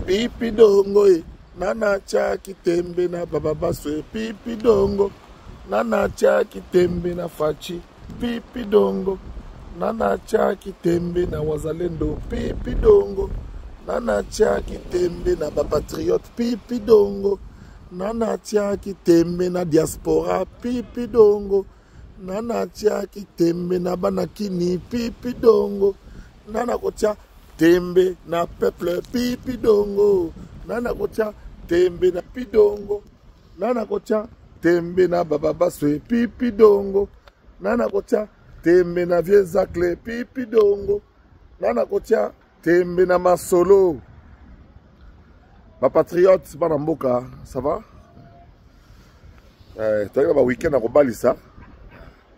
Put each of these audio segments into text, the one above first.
pipi dongo nana cha kitembe na baba baswe pipi dongo nana cha kitembe na fachi pipi dongo nana cha kitembe na wazalendo pipi dongo nana cha kitembe na bapatriote pipi dongo nana cha kitembe na diaspora pipi dongo nana cha kitembe na banakini pipi dongo nana kocha tembe na peuple pipi dongo nana kocha tembe na pidongo nana kocha tembe na baba baswe pipi dongo nana kocha tembe na vieux zakle pipi dongo nana kocha tembe na masolo. Ma patriote bana mboka, ça va? Tu as un week-end à Robalissa.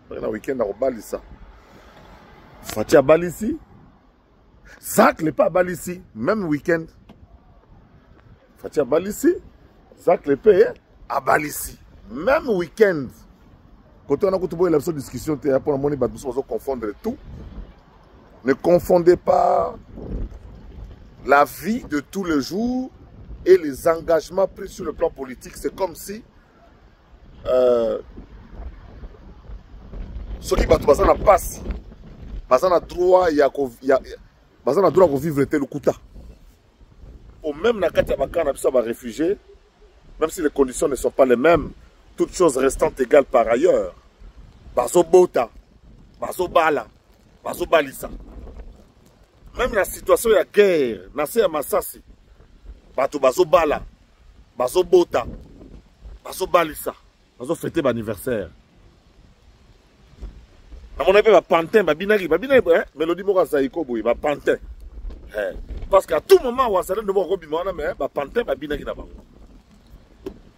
Tu as un week-end à Robalissa. Fatia Balissi. Zach n'est pas à Balissi. Même week-end. Fatia Balissi. Zach n'est pas à Balissi. Même week-end. Quand on a une discussion, tu as pour la confondre tout. Ne confondez pas la vie de tous les jours et les engagements pris sur le plan politique. C'est comme si ceux qui battent la passe, ils droit de vivre tel kuta. Ou même dans les réfugiés, même si les conditions ne sont pas les mêmes, toutes choses restant égales par ailleurs. Baso Bota, Baso Bala, Baso Balissa. Même dans la situation de guerre, Nassé à Massassi, Baso Bala, Baso Bota, Baso Balissa. Baso fêter l'anniversaire. À mon avis, Pantin, Babinari, Mélodie Mora Zaïko, Pantin. Parce qu'à tout moment, on va ne voir Robimana, mais Pantin, Babinari là-bas.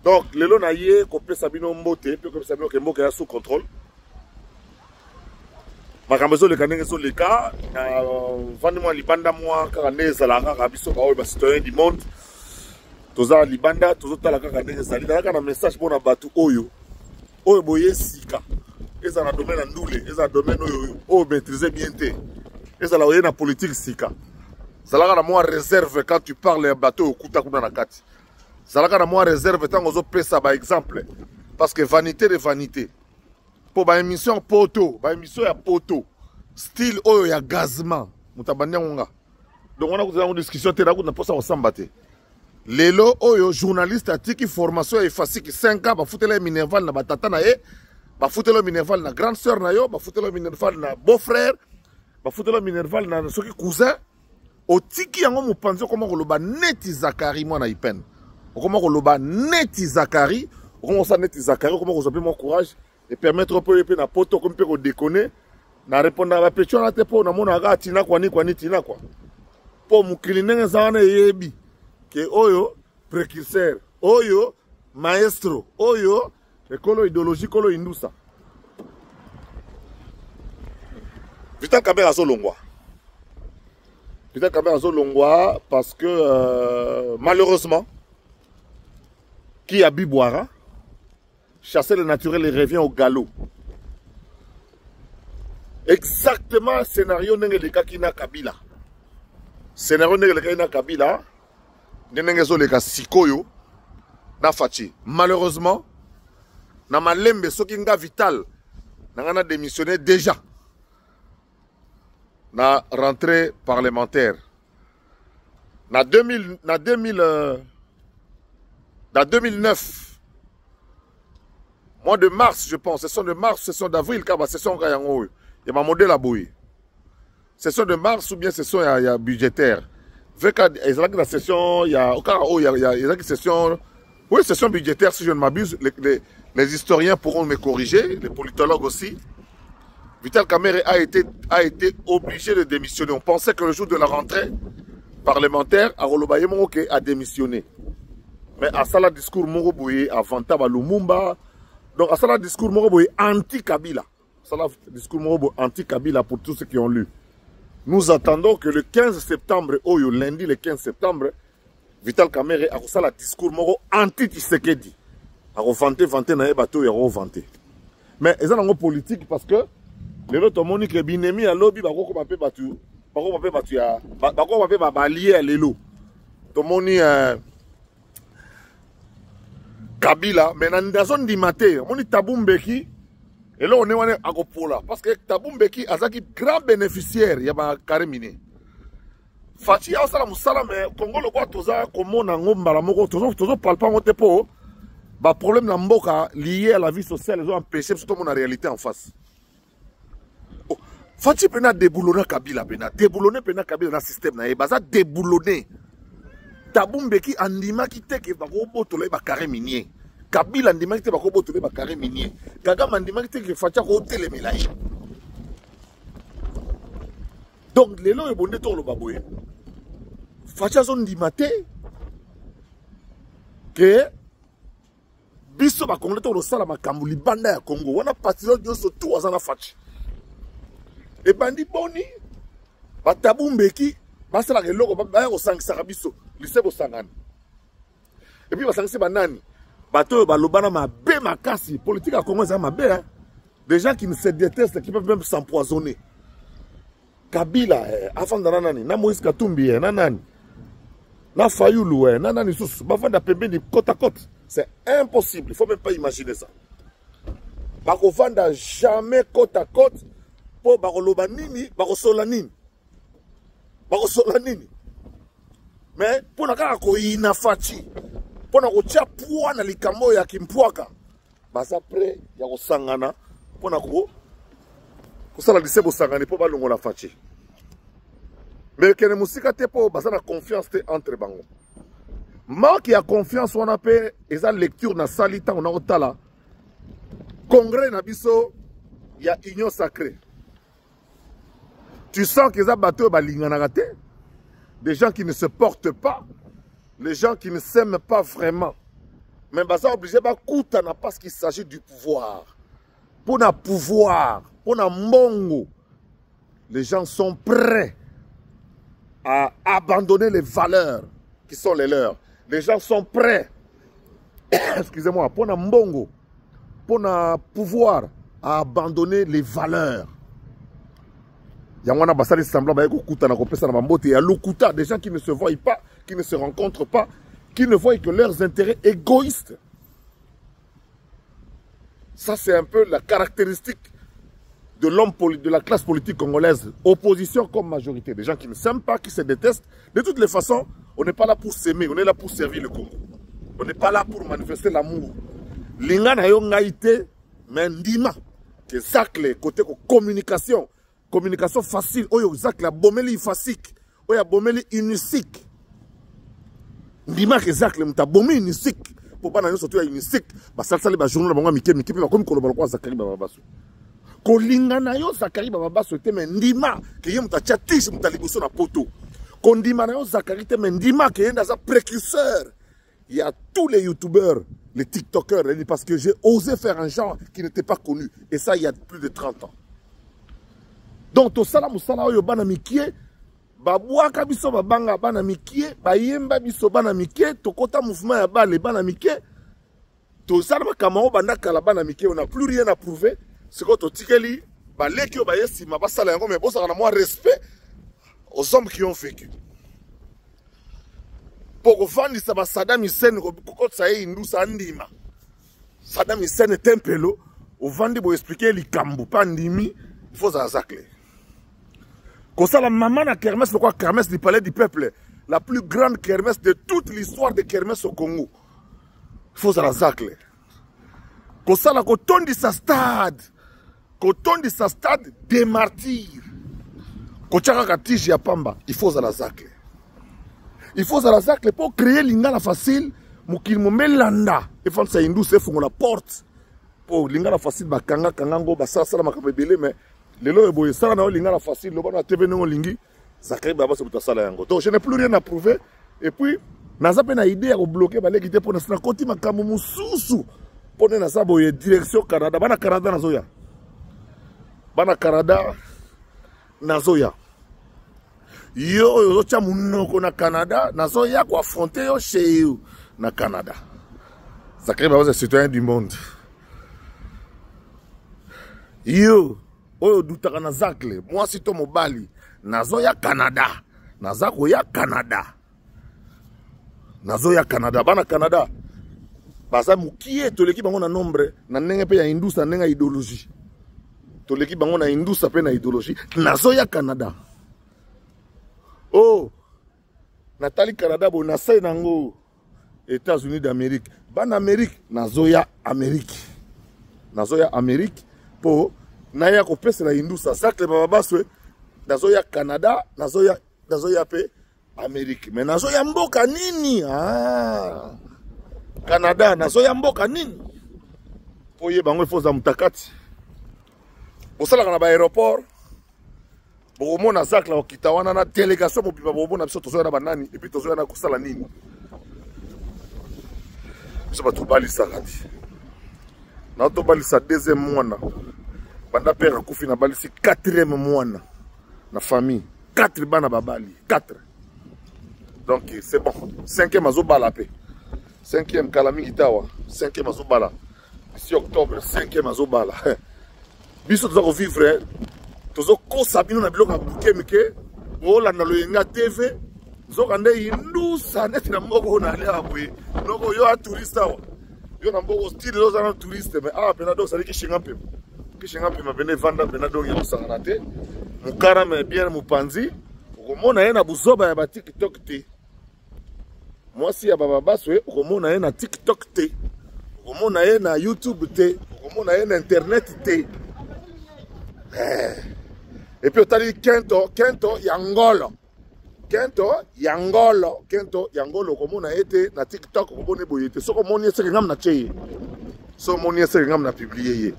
Donc, les lots naïe, qu'on Sabino Mbote, puis comme Sabino Kembo est sous contrôle. Ma camaison, le canet sur les cas, vendez-moi l'Ibanda, moi, car on est Zalara, Rabiso, citoyen du monde. Toza Libanda, Toza la Kakané, Zali, dans un message pour la Batu Oyo. Oyo Boye Sika. Et ça, dans le domaine Ndoule, et ça, dans le domaine Oyo, maîtriser bien. Et ça, dans la politique Sika. Ça, là, moi, réserve quand tu parles d'un bateau au Koutakuna Nakati. Ça, là, moi, réserve tant qu'on peut ça, par exemple. Parce que vanité de vanité. Pour ma émission Poto, ma émission ya Poto. Style Oyo ya gazement. Moutabanya. Donc, on a une discussion, tu as une poste à s'embattre. Lelo oyo journaliste a tiki formation et facile 5 ans ba foutele Minerval na batata na ye ba foutele Minerval na grande sœur na yo ba foutele Minerval na beau-frère ba foutele Minerval na soki cousin o tiki yango mopanzi comment koloba neti Zakari moi na ipen comment koloba neti Zakari comment ça neti Zakari comment vous avez mon courage et permettre au peu na poto comme peut déconner na répondre à la question na te po na mona ga tina kwa ni tina kwa po mukilinenge zana yebi que oyo précurseur, oyo maestro, oyo école idéologique, école indusa. Vital Kamera Zolongwa. Vital Kamera Zolongwa parce que malheureusement, qui a Bibouara, chasser le naturel et revient au galop. Exactement scénario n'est le cas qui n'a Kabila. Scénario n'est le cas qui n'a Kabila. Malheureusement, na malembe sokinga vital n'a démissionné déjà na rentrée parlementaire. Na 2009, mois de mars, je pense, session de mars, session d'avril, car session il y a ma modèle à bouillir. Session de mars ou bien session budgétaire. La session, il y a une session, oui, session budgétaire, si je ne m'abuse, les historiens pourront me corriger, les politologues aussi. Vital Kamerhe a été obligé de démissionner. On pensait que le jour de la rentrée parlementaire, Arolobaye Moroke a démissionné. Mais à ça, le discours Moroboye a vanté Lumumba. Donc à ça, le discours Moroboye anti-Kabila. Ça, le discours Moroboye anti-Kabila pour tous ceux qui ont lu. Nous attendons que le 15 septembre, lundi le 15 septembre, Vital Kamerhe a fait un discours moro anti-Tshisekedi. A vanté na bateau et a vanté. Mais ils ont une politique parce que les autres ont dit que Binemi a lobby, bako mapé batu ya, bako mapé ba lié à l'élo. tomoni Kabila mais na zone di maté moni Tabumbeki et là on est à Gopola parce que Tabumbeki azaki grand bénéficiaire ya ba Karimine Fachi ya osala musala mais Congo le quoi toza komona ngomba la moko tozo palpa ngote po ba problème na mboka lié à la vie sociale ils ont empêché surtout mon réalité en face. Oh, Fachi pena déboulonner Kabila pena déboulonner pena Kabila na système na e baza déboulonner Tabumbeki andima ki teke bako botole ba carré minier. Kabila andima ki teke bako botole ba carré minier. Kagame andima ki teke Facha ko telemela. Donc lelo e bonde to lo baboye. Facha zone dimate que biso ba Congo to lo sala makambu libanda ya Congo. Wana partisan nyoso tout azana Fachi. E bandi boni ba Tabumbeki basala ke loko ba ko sangisa biso. Lisebo sangana. Et puis basangisi banani. Bato balobana mabe makasi. Politique à Congo c'est mabe hein. Des gens qui ne se détestent, qui peuvent même s'empoisonner. Kabila avant nanani, na Moïse Katumbi nanani. Na Fayulu nanani sous bavanda pembe ni côte à côte. C'est impossible, il faut même pas imaginer ça. Bako vanda jamais côte à côte pour bako loba nini, bako sola nini. Bako sola nini. Mais pour na ko ina Fachi pour na ko tia poa na likambo ya kimpwaka basa pre ya ko sangana pour na ko sala lisebo sangana pour balongo la Fachi mais kene musika te po basa na confiance te entre bango manque ya confiance wana pe eza lecture na salita on a otala congrès na biso ya union sacrée tu sens que eza bato balingana te. Des gens qui ne se portent pas, les gens qui ne s'aiment pas vraiment. Mais ils sont obligés de coûter parce qu'il s'agit du pouvoir. Pour le pouvoir, pour le mongo, les gens sont prêts à abandonner les valeurs qui sont les leurs. Les gens sont prêts, excusez-moi, pour le mongo, pour le pouvoir, à abandonner les valeurs. Il y a des gens qui ne se voient pas, qui ne se rencontrent pas, qui ne voient que leurs intérêts égoïstes. Ça, c'est un peu la caractéristique de l'homme, de la classe politique congolaise. Opposition comme majorité. Des gens qui ne s'aiment pas, qui se détestent. De toutes les façons, on n'est pas là pour s'aimer, on est là pour servir le Congo. On n'est pas là pour manifester l'amour. Lingana yo ngaite, mais ndima. Que ça, côté communication. Communication facile, oyo zak la bomeli fasik, oya bomeli unisik. Ndima ke zak le muta bomeli unisik. Pour pas n'aller surtout à unisik, ba salsali ba journal ba miki ba comme koloba kwa Zakari ba babaso. Ko lingana yo Zakari ba babaso te men ndima ke ye muta chatish muta liboso na poto. Ko ndima na yo Zakari te men ndima ke yenda za précurseur. Il y a tous les youtubeurs, les tiktokers, parce que j'ai osé faire un genre qui n'était pas connu. Et ça, il y a plus de 30 ans. Donc, to sala musala oyo bana mikie, babwaka biso babanga bana mikie, bayemba biso bana mikie, to kota mouvement ya bale bana mikie, to sala makamao bandaka la bana mikie, on n'a plus rien à prouver. C'est quoi to tikeli, baleki obaye sima basala yango, mais bon, ça a moins respect aux hommes qui ont vécu. Pour vendre ça, Saddam Hussein, quand ça est indou, ça andima. Saddam Hussein est un pélo, au vendre pour expliquer les kambou, pas ndimi, il faut ça zacler. Comme ça, la maman na kermesse, pourquoi kermesse du palais du peuple, la plus grande kermesse de toute l'histoire de kermesse au Congo. Il faut ça zacler. Comme ça, la coton de sa stade, des martyrs. Quand tu as un tige ya pamba, il faut ça zacler. Il faut ça zacler pour créer l'ingala facile, mukil mo melanda. Il faut ça indou se font la porte. Pour l'ingala facile, ba kanga kangango, ba sa la makabele, mais les lois boy ça na l'ingala facile, le bon na TV non lingi, Zakari baba se buta sala yango. Donc je n'ai plus rien à prouver. Et puis, naza pe na idée à bloquer ba l'équité pour na koti makamu mususu. Pour na sa boye direction Canada, bana Canada nazoya. Bana Canada nazoya. Yo yo cha munoko na Canada nazoya ko affronter yo chez you na Canada. Zakari baba c'est citoyen du monde. Yo oyo dutaka na zakle moi si to mobali nazoya Canada nazako ya Canada nazoya Canada bana Canada baza mukie toleki bango na nombre na ndenge pe ya industrie na ndenge ya idéologie toleki bango na industrie pe na idéologie nazoya Canada oh natali Canada bo nasai nango États-Unis d'Amérique bana Amérique nazoya Amérique po naya kopesa na industrie sacle baba baswe nazoya Canada nazoya pe Amérique mais nazoya mboka nini Canada nazoya mboka nini po ye bango ifoza mutakati bosalaka na ba aéroport bomona sacle okita wana na délégation mobiba bomona biso tozoya na banani et puis tozoya na kosala nini biso batobali sakati na tobalisa deuxième mwana banda père akufi na balisi quatrième mwana na famille 4 bana babali 4 donc c'est bon 5e azobala pe 5e kalami itawa 5e azobala ici octobre 5e azobala biso toza ko vivre tozo kosa bino na biloko buke mike olanda loyenga TV zokande indusa neti na mboko na lea bwe noko yo a touriste awa yo na mboko style loza na touriste mais pena do sali kishinga mpe mabene vanda pena do ya musangana te mukara me bien mupanzi ukomona ye na buzoba ya ba TikTok te mwasi ya baba baswe ukomona ye na TikTok te ukomona ye na YouTube te ukomona ye na internet te et puis otali Kento Yangolo ukomona ye te na TikTok ukomona boye te soko moni ese ngam na cheye so moni ese ngam na publier ye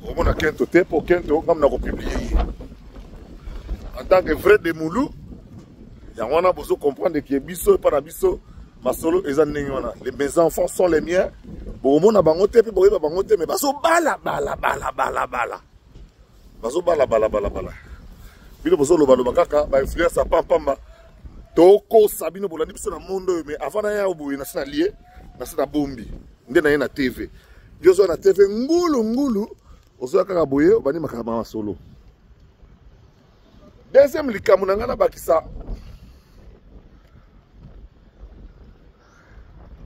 ukomona Kento te po Kento ngam na ko publier ye en tant que vrai de Moulou, on a besoin de comprendre que biso par biso, masolo mes enfants sont les miens. Bon, on a bangoté, puis bon, bangoté, mais baso bala. Baso bala. Bino bozo lo balo bakaka, ba influence a pamba. Toko sabino bolandi biso na monde, mais avant na ya oboyi na sina lié, na sina bombi. Nde na ye na TV. Yozo na TV ngulu, ozo kaka boye, bani makama solo. Deuxième likambo na ngana bakisa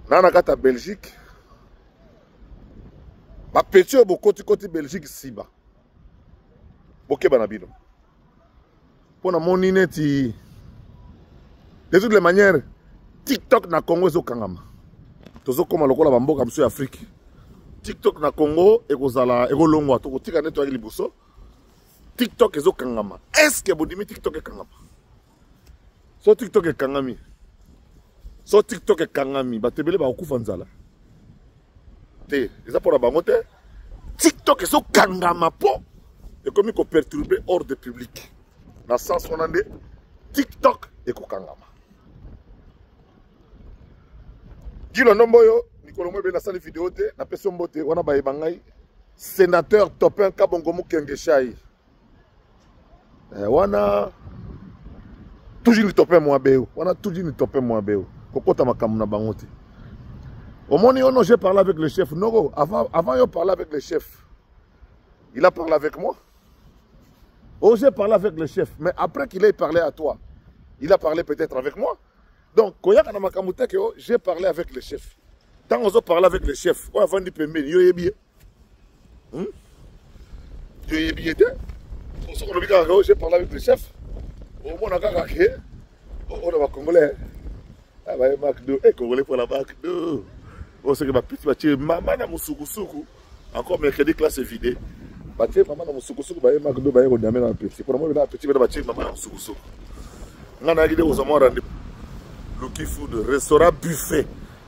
nana kata Belgique ba petit bo koti Belgique siba bokeba na bino pona moni neti de toutes les manières TikTok na Congo zo kangama tozo koma lokola ba mboka mso ya Afrique TikTok na Congo ekozala ekolongwa to kotika neto ya liboso TikTok ezo kangama. Est-ce que bodimi TikTok e kangama? So TikTok e kangami. Batebele ba okufa nzala. Te, eza pora bango te. TikTok ezo kangama po. E komi ko perturber ordre public. Na sens onande TikTok e ko kangama. Gilo nombo yo Nikolo Mwebe na sali vidéo te na peso mbote wana ba ebangai sénateur Topin Kabongo Mukengeshai. Wana toujours ni topé moi béo kokota makamuna na bango te omoni ono j'ai parlé avec le chef Noro avant yo parler avec le chef il a parlé avec moi j'ai parlé avec le chef mais après qu'il ait parlé à toi il a parlé peut-être avec moi donc koyaka na makamute que j'ai parlé avec le chef tant on parlé avec le chef on avant di pembeni yo yebi j'ai parlé avec le chef. Au moins, on a gagné. On a Congolais. Ah, bah, McDo. Congolais pour la McDo. On sait que ma petite bâtie, maman na musukusuku. Encore mercredi, classe vidée. Bâtie, maman na musukusuku, bah, McDo, bah, on a mis un petit. Pour moi, on a un petit bâtie, maman na musukusuku. On a guidé aux amours rendez Lucky Food, restaurant buffet.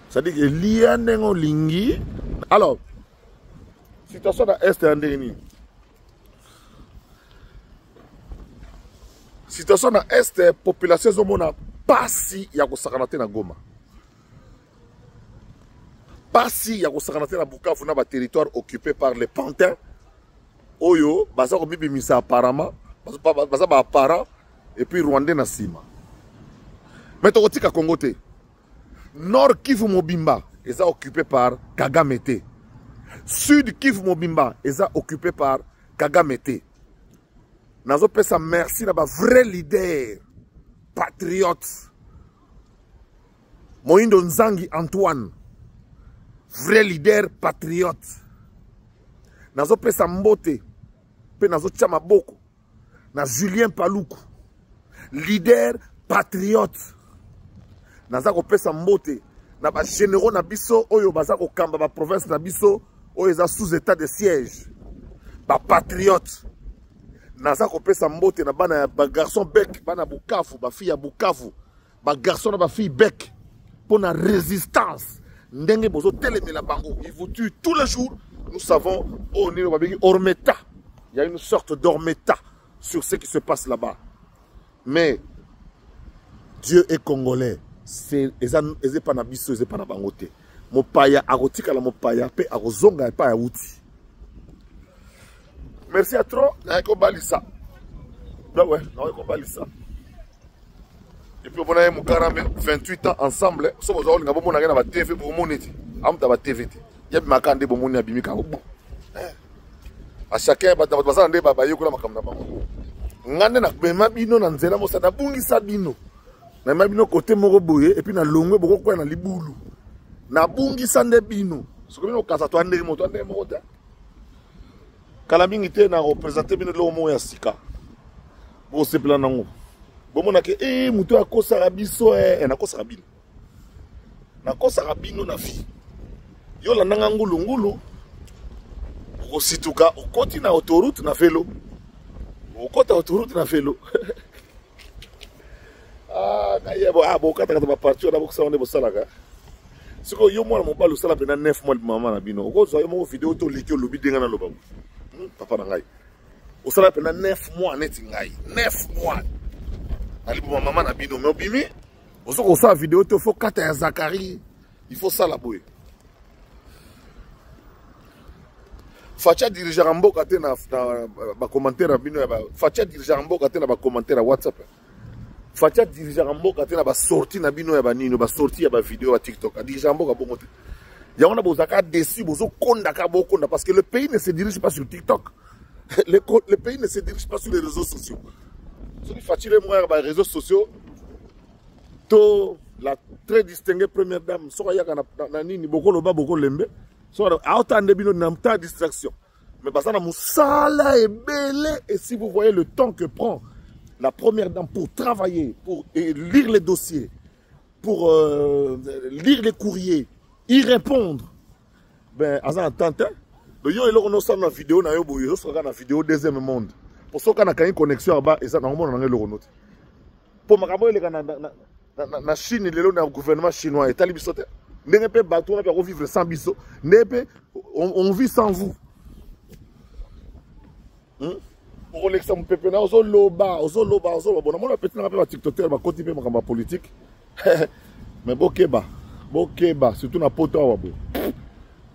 C'est-à-dire que l'Ianengo Lingi. Alors, situation à Est et Andéni. Situation na Est, population zomona pasi ya kosakanate na Goma. Pasi ya kosakanate na Bukavu na ba territoire occupé par les pantins. Oyo, baza ko bibimisa apparemment, baza ba apparent et puis Rwandais na sima. Mais to kotika Congo te. Nord Kivu Mobimba est occupé par Kagame te. Sud Kivu Mobimba est occupé par Kagame te. Nazo pesa merci na ba vrai leader patriote Moïndo Nzangi Antoine, vrai leader patriote. Nazo pesa mbote, pe nazo tchama boko. Na Julien Paluku, leader patriote. Naza ko pesa mbote, na ba généraux na biso, oyo baza ko kamba ba province na biso, oyo eza sous état de siège. Ba patriote. Naza ko pesa mbote na bana ba garçon bec, bana Bukavu, ba fille ya Bukavu, ba garçon na ba fille bec. Pour la résistance, ndenge bozo telemela bango, ils vous tuent tous les jours. Nous savons, on est hors méta. Il y a une sorte d'ormeta sur ce qui se passe là-bas. Mais Dieu est congolais. C'est pas na biso, c'est pas na bangote. Mopaya agotika la mopaya pe agozonga pa ya uti. Merci à trop. Na ko balisa. Bah ouais, na ko balisa. Et puis on a 28 ans ensemble. So bozo nga bomo na ba TV bomo neti. Amta ba TV. Ya makande bomo ni abimika bo. À chacun ba bazana nde baba yekula makamna bango. Ngande na bema bino na nzela mo sa na bungisa bino. Na mabino côté moko boye et puis na longwe boko kwa na libulu. Na bungisa nde bino. Soko bino kasa to ande mo ta. Kala mingi te na représenter bino lo mo ya sika. Bo se plan nango. Bomo na ke mutu akosa rabiso na kosa rabino. Na kosa rabino na fi. Yo la nanga ngulu. Osituka okoti na autoroute na vélo. Okota autoroute na vélo. Na yebo kata ba parti na boksa on de bosalaka. Siko yo mwana mobalo sala pena 9 mois de maman na bino. Okozwa yo mo vidéo to liki lobi denga na loba. Papa na ngai. Osala pena 9 mois neti ngai. 9 mois. Ali pour maman na bino mais obimi. Osoko sa vidéo to faut kata ya Zakari. Il faut ça la boye. Facha dirigeant Ramboka te na ba commentaire bino ba Facha dirigeant Ramboka te na ba commentaire WhatsApp. Facha dirigeant Ramboka te na ba sortie na bino ya ba nino ba sortie ya ba vidéo à TikTok. Dirigeant Ramboka bongo te. Ya on a bozaka déçu bozo konda ka bokonda parce que le pays ne se dirige pas sur TikTok. Le pays ne se dirige pas sur les réseaux sociaux. Ce qui fatigue moi les réseaux sociaux. To la très distinguée première dame soya na nini boko loba boko lembe. Une distraction. Mais parce que musala est belle et si vous voyez le temps que prend la première dame pour travailler, pour lire les dossiers, pour lire les courriers, y répondre, ben, à un temps, le yo elo no sa na vidéo na yo boyo so ka na vidéo deuxième monde. Pour ça qu'on a une connexion là-bas et ça normalement on a le renote. Pour makabo ele kana na Chine lelo na gouvernement chinois et talibisote. N'est pas bateau, on peut vivre sans biso. On vit sans vous. Pour l'exemple, Pépé, on a loba. Bon, on a peut-être un TikTok, on a continué ma politique. Mais bokeba, surtout na poto.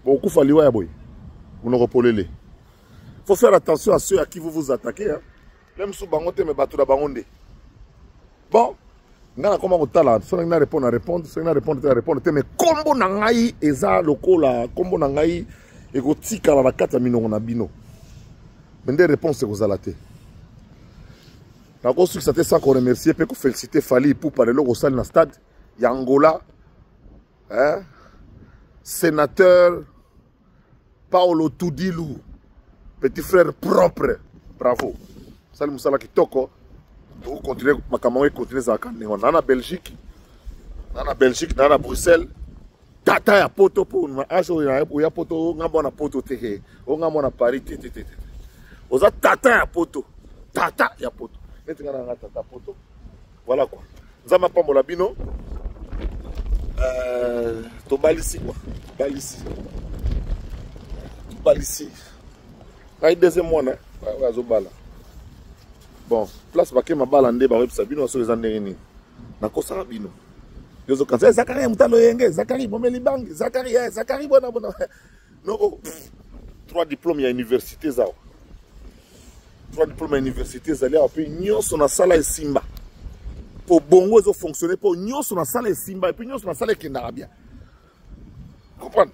Beaucoup fallait ouais boy. Vous ne repolez. Faut faire attention à ceux à qui vous vous attaquez. Même sous bangote, mais bateau da bangonde. Bon. Nga comment on tala so nga répondre so nga répondre mais combo na ngai eza lokola combo na ngai ekotika la kata minongo na bino mais des réponses ko zalate na ko succès sans qu'on remercier pe ko féliciter Fally pour parler au salle na stade ya Angola sénateur Paolo Tudilu petit frère propre bravo salut musala kitoko. Vous continuez, ma camarade continue à faire. On a en Belgique, on a Bruxelles. Tata ya poto pour nous. Ajo ya poto, on a bon poto te. On a bon Paris te. Oza tata ya poto. Tata ya poto. Maintenant on a tata poto. Voilà quoi. Zama pa molabino. To balisi quoi. Balisi. Ay deuxième mois né. Ouais zo bala. Bon, place baké ma balande ba web sabino so les andeni. Na ko sarabino. Yozo kanza Zakari mutalo yenge, Zakari bomeli bangi, Zakari bona. Non, 3 diplômes à l'université zao. 3 diplômes à l'université zali a puis nyonso na sala esimba. Pour bongo zo fonctionner pour nyonso na sala esimba et puis nyonso na sala kendara bien. Comprendre?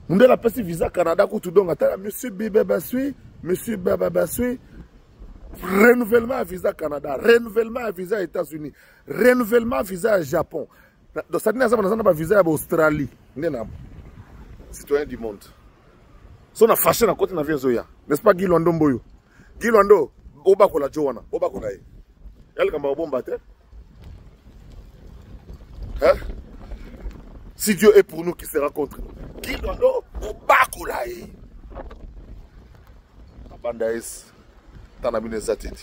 Munde la pesi visa Canada ko tout donc ata monsieur Baba Basui. Renouvellement à visa Canada, renouvellement à visa États-Unis, renouvellement à visa Japon, Donc ça n'a pas visa à Australie. Citoyen du monde. Si on a fâché dans côté de Zoya, n'est-ce pas Guy Lwando Mboyo? Guy Lwando, Oba Kola Joana, Oba Kola. Elle comme un bon batteur. Hein? Si Dieu est pour nous, qui sera contre nous? Guy Lwando, Oba Kola. Bandaïs, t'en as mis des attitudes.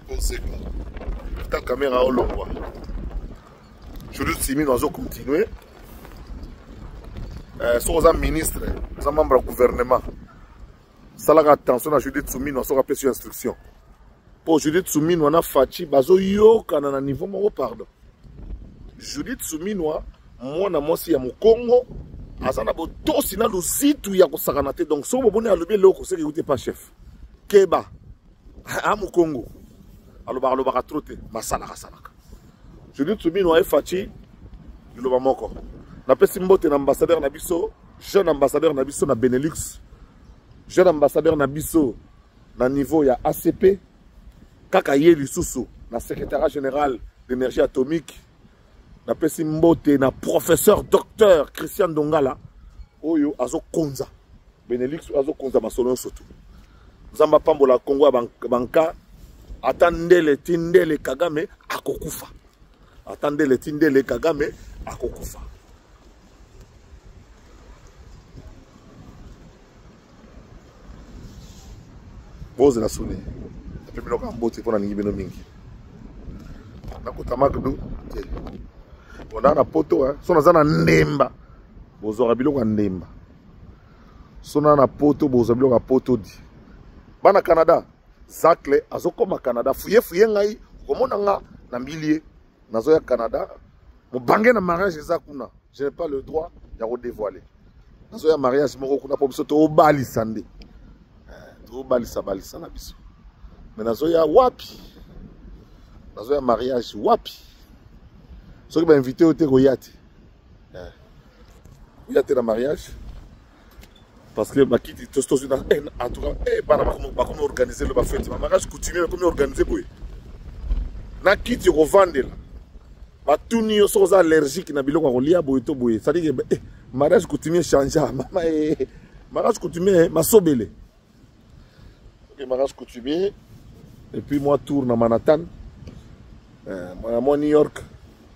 On sait pas. Ta caméra au long. Je dis que nous allons continuer. Sur les ministres, les membres du gouvernement, ça a attention à Judith Soumi, nous avons rappelé sur instruction. Pour Judith Soumi, nous avons fait bazo yo kana na niveau mon pardon. Judith Soumi, moi na si ya mu Congo, azana bo to sina luzitu ya kosakanate donc so bo boni alobi loko se ki pas chef. Keba a mu Congo. Aloba troté masala kasalaka. Judith Soumi nous a fait le moko. Na pesi mbote na ambassadeur na biso, jeune ambassadeur na biso na Benelux, jeune ambassadeur na biso na niveau ya ACP, kaka ye lisusu na secrétaire général d'énergie atomique, na pesi mbote na professeur docteur Christian Dongala, oyo azo konza, Benelux azo konza masolo soto. Nzamba pambola Congo banka, attendez tindele Kagame akokufa. Attendez tindele Kagame akokufa. Boze na suni. Depuis que nous avons pour nous mingi. On a un poto, on a un ndemba. Bozo rabilo ndemba. On a un poto, bozo rabilo poto di. Bana Canada, Zakle, azokoma Canada. Fouye ngai, komona nga na milier. Nazoya Canada. Mon bangé na mariage ezakuna. Je n'ai pas le droit de redévoiler. Nazoya mariage moko kuna po biso to bali sande. Balisa na biso. Mais nazoya wapi? Nazoya mariage wapi? Ce qui m'a invité au Tegoyate. Yate na mariage. Parce que ma kiti tostos en tout cas, comment organiser le fête. Ma mariage coutumier comment organiser boy. Na kiti revendre là. Ba tuni yo soza allergique na biloko ko lia boy to boy. Ça dit que mariage coutumier change. Mama mariage coutumier masobele. Mariage coutumier, et puis moi tourne à Manhattan, moi New York,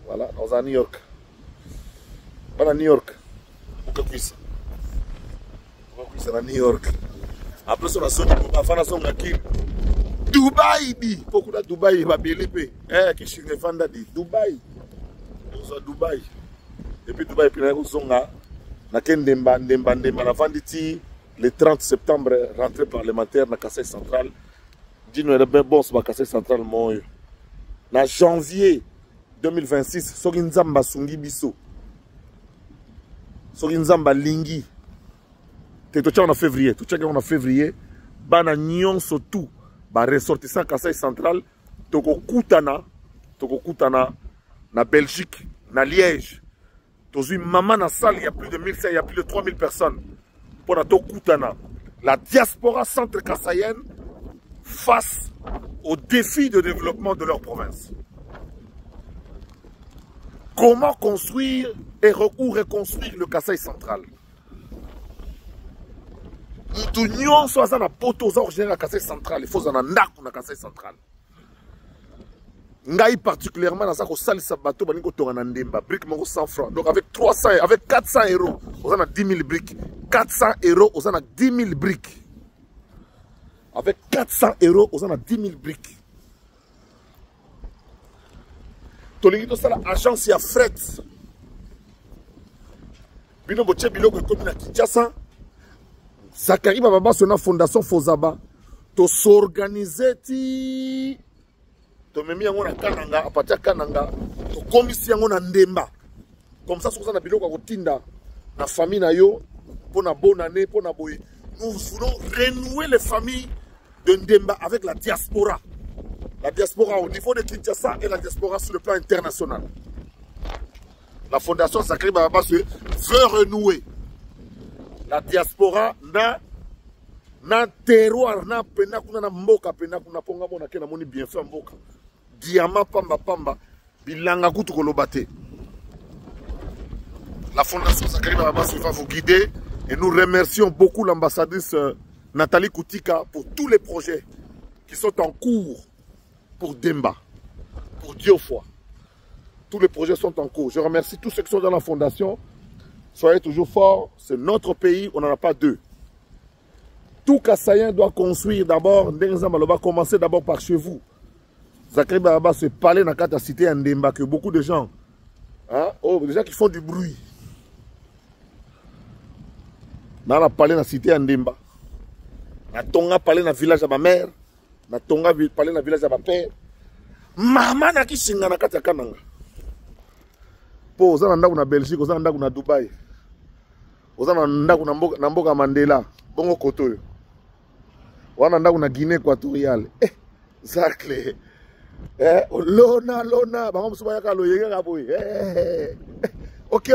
voilà, dans un New York. Pas à New York, pourquoi cuisse? Pourquoi cuisse à New York? Après ça, on a sonné pour ma femme, on a qui? Dubaï dit, beaucoup de Dubaï, va bien l'épée. Qui chez les fans dit Dubaï, on a Dubaï. Et puis Dubaï, puis on a Ndemba, la fin dit. Le 30 septembre, rentrée parlementaire dans la Kassai centrale. Dis-nous, il y a bon sur la Kassai centrale. En janvier 2026, Soginzamba Sungi Biso. Soginzamba Lingi. Tu es en février. Tu es en février. Bana Nyon Sotou. Ba ressortissant Kassai centrale. Toko Koutana na Belgique, na Liège. Tozu maman na salle, il y a plus de 1500, il y a plus de 3000 personnes. La diaspora centre-kassaïenne face aux défis de développement de leur province. Comment construire ou reconstruire le Kassai central? Nous devons soit dans la poteau originaire Kassai central, il faut dans la Kassai central. Ngai particulièrement dans ça ko salisa bateau bani ko tonga ndemba brique moko 100 francs. Donc avec 400 euros, on a 10 000 briques. 400 euros, on a 10 000 briques. Avec 400 euros, on a 10 000 briques. Tolingito ça l'agence ya fret. Bino boche biloko comme na Kinshasa. Zakari baba sona fondation Fozaba. To s'organiser ti to memi yango na kananga apatia kananga to komisi yango na ndemba comme ça soza na biloko ko tinda na famille na yo pour na bonne année pour na boye. Nous voulons renouer les familles de Ndemba avec la diaspora au niveau de Kinshasa et la diaspora sur le plan international. La fondation Zakari Baba veut renouer la diaspora na terroir na pena kuna na mboka pena kuna ponga mona ke na moni bien fait mboka diamant pamba bilanga kutu kolobate La Fondation Zachary Barabas va vous guider. Et nous remercions beaucoup l'ambassadrice Nathalie Koutika pour tous les projets qui sont en cours pour Demba, pour Diofwa. Tous les projets sont en cours. Je remercie tous ceux qui sont dans la Fondation. Soyez toujours forts. C'est notre pays, on n'en a pas deux. Tout Kassaïen doit construire d'abord. Ndengzamba va commencer d'abord par chez vous. Zachary Barabas se parlait dans la cité à Ndemba que beaucoup de gens, hein, des gens qui font du bruit. On a parlé dans la cité à Ndemba. On a parlé dans le village de ma mère. On a parlé dans le village de ma père. Maman n'a qui singa na kati ya kananga. Po oza na ndaku na Belgique, oza na ndaku na Dubai. Oza na ndaku na mboka Mandela, bongo koto yo. Wana ndaku na Guinée équatoriale. Zacle. Lona, bango musuba yaka loyenge ka boy. OK.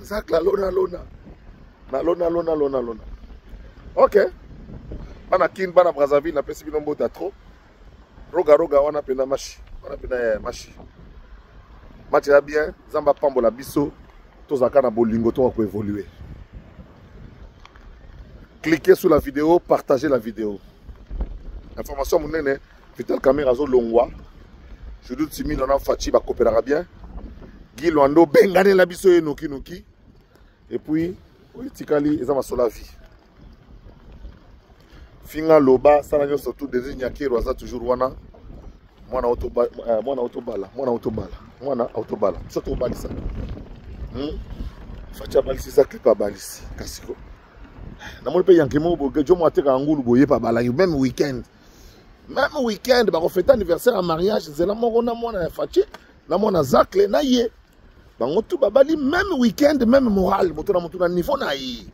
Zacle lona. Na lona. OK. Bana kin bana Brazzaville na pesi bino mbota trop. Roga wana pena machi. Wana pena machi. Match là bien, Zamba Pambola Bisso, tous à Kana Bolingo, tout va évoluer. Cliquez sur la vidéo, partagez la vidéo. Information mon nene, Vital Caméra zo longwa. Je doute si on a Fachi va coopérer bien. Guy Luando Bengane la Bisso et Noki. Et puis, oui, Tikali, ils ont sur la vie. Finga Loba, ça n'a surtout désigné qui Rosa toujours wana. Mwana autobala. Surtout balisa. Facha balisi ça clip pas balisi. Kasiko. Na mo pe yankemo boge jo mo ateka ngulu boye pa bala même week-end. Même week-end ba ko fête anniversaire en mariage, c'est la mo na mona fachi, na mona zakle na ye. Ba ngotu babali même week-end, même moral, moto na niveau na yi.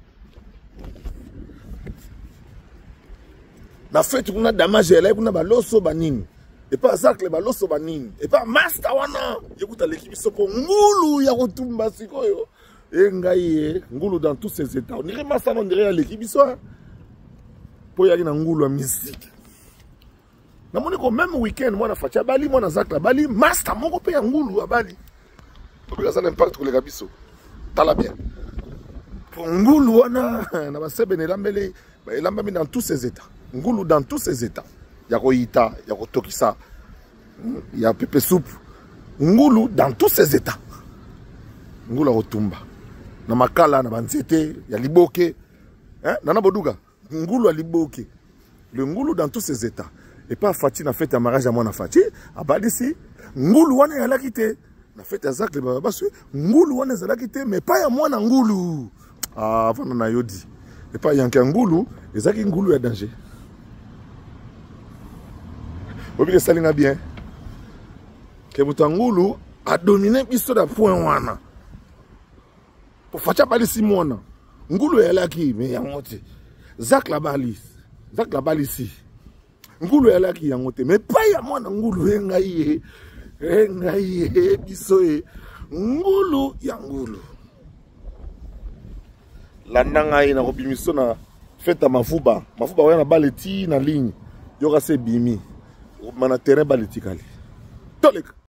Na fête kuna damage ele kuna ba loso banini. Et pas ça que les ballos sont bannis. Et pas Master Wana. Écoute, l'équipe sont pour Ngoulou, Yakotumba, Sikoyo. Et Ngaye, Ngoulou dans tous ces états. On dirait Master, on dirait l'équipe, soit. Pour y aller dans Ngoulou, mystique. Dans mon même week-end, moi, on a fait Bali, moi, on a Zakla Bali, Master, mon copain, Ngoulou, à Bali. Pour que ça n'impacte pour les Gabisso. T'as la bien. Pour Ngoulou, on a fait Benelambele, il a mis dans tous ces états. Ngoulou dans tous ces états. Yako Ita, Yako Tokisa, il y a Pepe Soupe. Ngoulou dans tous ses états. Ngoulou a Otumba. Na Makala, na Banzete, il y a Liboke. Hein? Nana Bodouga. Ngoulou a Liboke. Le Ngoulou dans tous ses états. Et pas Fati n'a fait un mariage à moi, na Fati. À Badissi, Ngoulou wane a la quitté. Na fait un sac, Ngoulou wane a la quitté, mais pas à moi, na Ngoulou. Ah, avant, on a yodi. Et pas Yanka Ngoulou, et ça qui Ngoulou est danger. Vous voyez ça bien. Que Ngoulou a dominé l'histoire de point wana. Pour faire pas les 6 mois. Ngoulou est là qui mais yangote. Zak la balise ici. Ngoulou est là qui yangote mais pas ya moi Ngoulou engaye bisoe. Ngoulou yangoulou. La nanga ina robimiso na feta mafuba. Mafuba wana baleti na ligne. Yoka se bimi. Mana terrain balitikali. Tolek.